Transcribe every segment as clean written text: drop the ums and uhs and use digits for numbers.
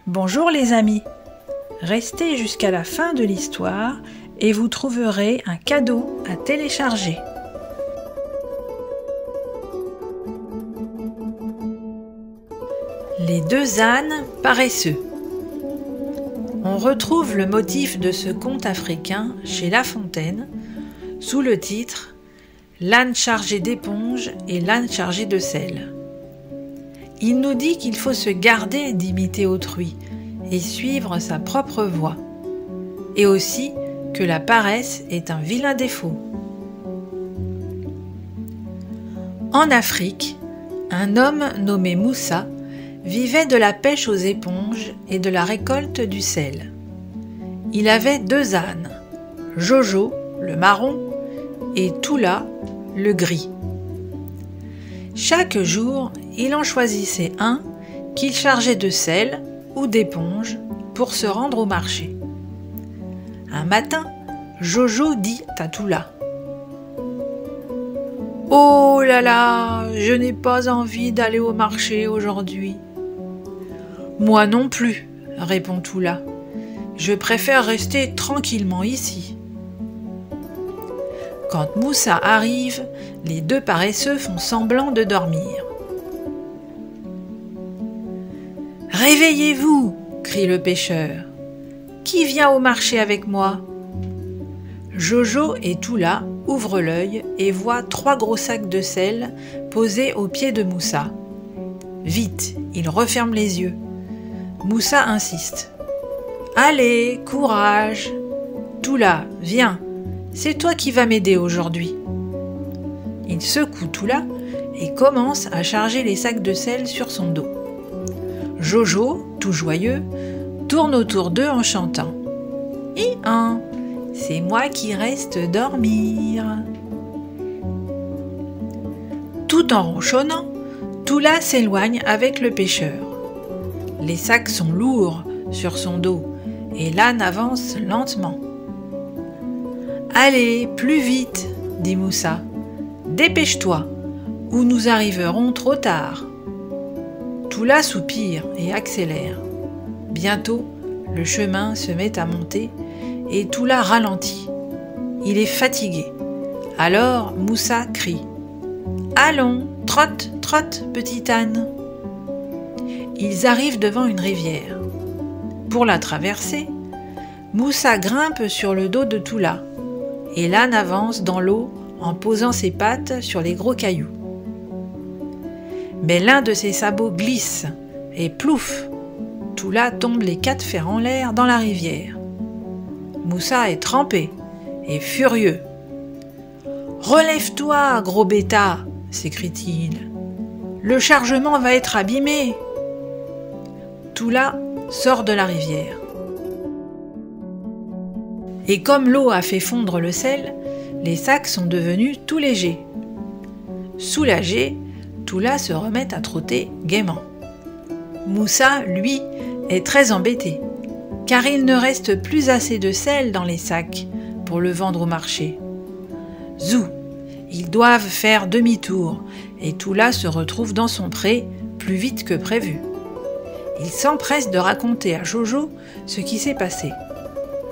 Bonjour les amis, restez jusqu'à la fin de l'histoire et vous trouverez un cadeau à télécharger. Les deux ânes paresseux. On retrouve le motif de ce conte africain chez La Fontaine sous le titre « L'âne chargé d'éponge et l'âne chargé de sel ». Il nous dit qu'il faut se garder d'imiter autrui et suivre sa propre voie, et aussi que la paresse est un vilain défaut. En Afrique, un homme nommé Moussa vivait de la pêche aux éponges et de la récolte du sel. Il avait deux ânes, Jojo, le marron, et Toula, le gris. Chaque jour, il en choisissait un qu'il chargeait de sel ou d'éponge pour se rendre au marché. Un matin, Jojo dit à Toula : « Oh là là, je n'ai pas envie d'aller au marché aujourd'hui. »« Moi non plus, » répond Toula. « Je préfère rester tranquillement ici. » Quand Moussa arrive, les deux paresseux font semblant de dormir. « Réveillez-vous » crie le pêcheur. « Qui vient au marché avec moi ?» Jojo et Toula ouvrent l'œil et voient 3 gros sacs de sel posés aux pieds de Moussa. Vite, ils referment les yeux. Moussa insiste. « Allez, courage ! Toula, viens, c'est toi qui vas m'aider aujourd'hui. » Il secoue Toula et commence à charger les sacs de sel sur son dos. Jojo, tout joyeux, tourne autour d'eux en chantant. « Hi-han, c'est moi qui reste dormir. » Tout en ronchonnant, Toula s'éloigne avec le pêcheur. Les sacs sont lourds sur son dos et l'âne avance lentement. « Allez, plus vite !» dit Moussa. « Dépêche-toi, ou nous arriverons trop tard. » Toula soupire et accélère. Bientôt, le chemin se met à monter et Toula ralentit. Il est fatigué. Alors Moussa crie. « Allons, trotte, trotte, petit âne !» Ils arrivent devant une rivière. Pour la traverser, Moussa grimpe sur le dos de Toula et l'âne avance dans l'eau en posant ses pattes sur les gros cailloux. Mais l'un de ses sabots glisse et plouf, Toula tombe les 4 fers en l'air dans la rivière. Moussa est trempé et furieux. « Relève-toi, gros bêta !» s'écrie-t-il. « Le chargement va être abîmé !» Toula sort de la rivière. Et comme l'eau a fait fondre le sel, les sacs sont devenus tout légers. Soulagé, Toula se remet à trotter gaiement. Moussa, lui, est très embêté, car il ne reste plus assez de sel dans les sacs pour le vendre au marché. Zou, ils doivent faire demi-tour, et Toula se retrouve dans son pré plus vite que prévu. Il s'empresse de raconter à Jojo ce qui s'est passé.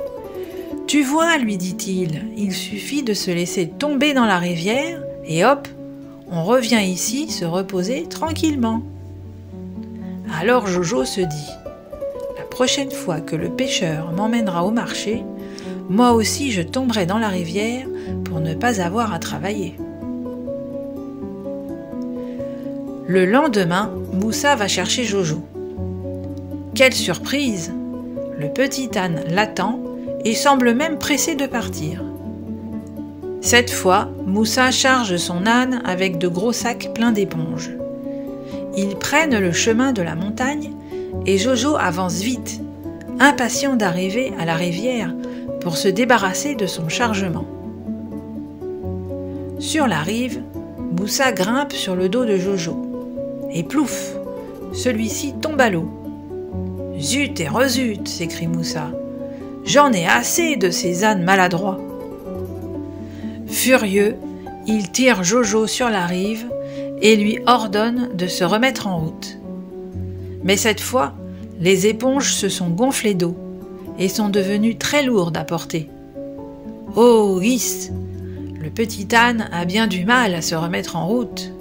« Tu vois, lui dit-il, il suffit de se laisser tomber dans la rivière et hop, on revient ici se reposer tranquillement. » Alors Jojo se dit « La prochaine fois que le pêcheur m'emmènera au marché, moi aussi je tomberai dans la rivière pour ne pas avoir à travailler. » Le lendemain, Moussa va chercher Jojo. Quelle surprise! Le petit âne l'attend et semble même pressé de partir. Cette fois, Moussa charge son âne avec de gros sacs pleins d'éponges. Ils prennent le chemin de la montagne et Jojo avance vite, impatient d'arriver à la rivière pour se débarrasser de son chargement. Sur la rive, Moussa grimpe sur le dos de Jojo. Et plouf, celui-ci tombe à l'eau. « Zut et rezut !» s'écrie Moussa. « J'en ai assez de ces ânes maladroits. » Furieux, il tire Jojo sur la rive et lui ordonne de se remettre en route. Mais cette fois, Les éponges se sont gonflées d'eau et sont devenues très lourdes à porter. Oh, hiss! Le petit âne a bien du mal à se remettre en route.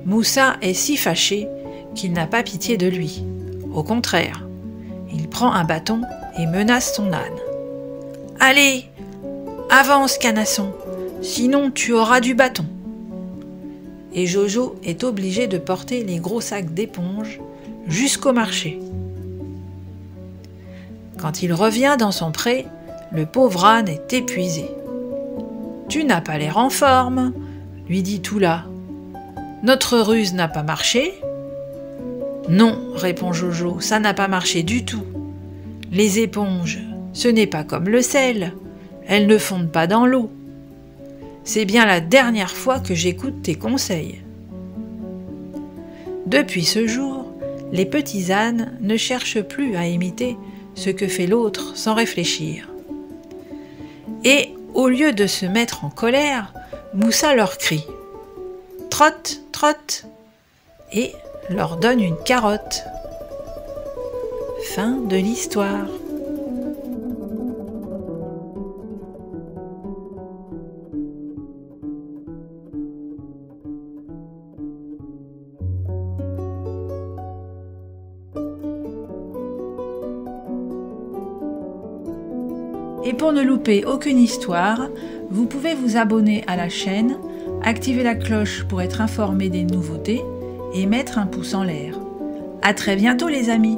Moussa est si fâché qu'il n'a pas pitié de lui. Au contraire, il prend un bâton et menace son âne. « Allez, avance, canasson, sinon tu auras du bâton. » Et Jojo est obligé de porter les gros sacs d'éponges jusqu'au marché. Quand il revient dans son pré, le pauvre âne est épuisé. « Tu n'as pas l'air en forme, » lui dit Toula. « Notre ruse n'a pas marché ?» ?»« Non, » répond Jojo, « ça n'a pas marché du tout. Les éponges, ce n'est pas comme le sel, elles ne fondent pas dans l'eau. C'est bien la dernière fois que j'écoute tes conseils. » Depuis ce jour, les petits ânes ne cherchent plus à imiter ce que fait l'autre sans réfléchir. Et au lieu de se mettre en colère, Moussa leur crie « Trotte, trotte !» et leur donne une carotte. Fin de l'histoire. Et pour ne louper aucune histoire, vous pouvez vous abonner à la chaîne, activer la cloche pour être informé des nouveautés et mettre un pouce en l'air. À très bientôt les amis!